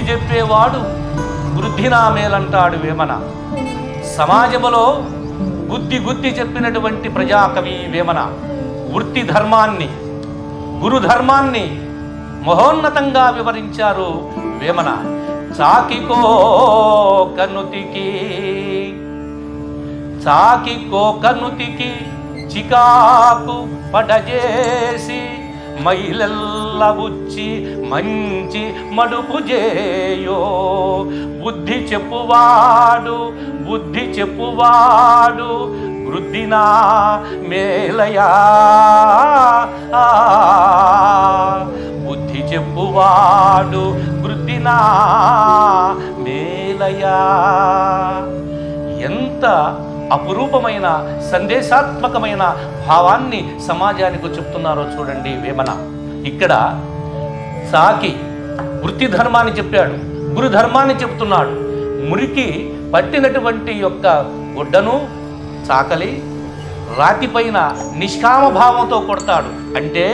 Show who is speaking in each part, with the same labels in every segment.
Speaker 1: చెప్పేవాడు వృద్ధినా మేలంటాడు వేమన. సమాజములో బుద్ధి చెప్పినటువంటి ప్రజాకవి వేమన. వృత్తి ధర్మాన్ని, గురు ధర్మాన్ని మహోన్నతంగా వివరించారు వేమన. చాకికో కనుతికి చికాకు పడజేసి మైలెల్ల ఉచ్చి మంచి మడుపు చేయో. బుద్ధి చెప్పువాడు వృద్ధినా మేలయా. బుద్ధి చెప్పువాడు వృద్ధినా మేలయా. ఎంత అపురూపమైన సందేశాత్మకమైన భావాన్ని సమాజానికి చెప్తున్నారో చూడండి వేమన. ఇక్కడ సాకి వృత్తి ధర్మాన్ని చెప్పాడు, గురు ధర్మాన్ని చెప్తున్నాడు. మురికి పట్టినటువంటి యొక్క గుడ్డను చాకలి రాతిపైన నిష్కామ భావంతో కొడతాడు, అంటే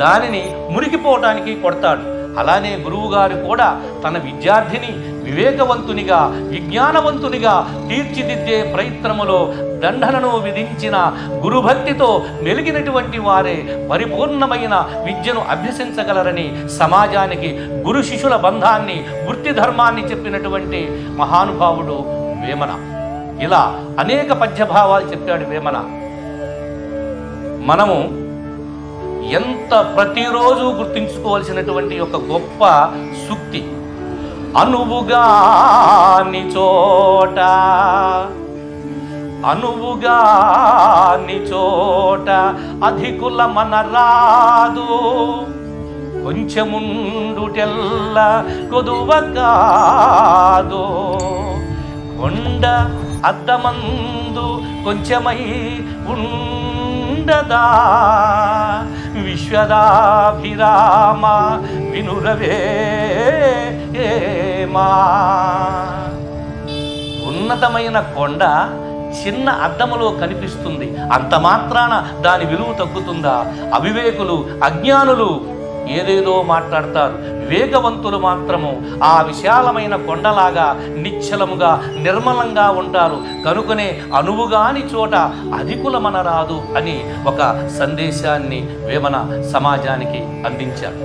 Speaker 1: దానిని మురికిపోవటానికి కొడతాడు. అలానే గురువుగారు కూడా తన విద్యార్థిని వివేకవంతునిగా, విజ్ఞానవంతునిగా తీర్చిదిద్దే ప్రయత్నములో దండనను విధించిన గురుభక్తితో మెలిగినటువంటి వారే పరిపూర్ణమైన విద్యను అభ్యసించగలరని సమాజానికి గురు శిష్యుల బంధాన్ని, వృత్తి ధర్మాన్ని చెప్పినటువంటి మహానుభావుడు వేమన. ఇలా అనేక పద్యభావాలు చెప్పాడు వేమన. మనము ఎంత ప్రతిరోజు గుర్తించుకోవాల్సినటువంటి ఒక గొప్ప సూక్తి. అనువుగాని చోట అధికుల మనరాదు, కొంచెముండుటెల్ల కొదువ కాదు. కొండ అద్దమందు కొంచెమై ఉండదా, విశ్వదాభిరామ వినురవేమా. ఉన్నతమైన కొండ చిన్న అద్దములో కనిపిస్తుంది, అంత మాత్రాన దాని విలువ తగ్గుతుందా? అవివేకులు, అజ్ఞానులు ఏదేదో మాట్లాడతారు. వివేకవంతులు మాత్రము ఆ విశాలమైన కొండలాగా నిశ్చలముగా నిర్మలంగా ఉంటారు. కనుకనే అనువుగాని చోట అధికుల మనరాదు అని ఒక సందేశాన్ని వేమన సమాజానికి అందించారు.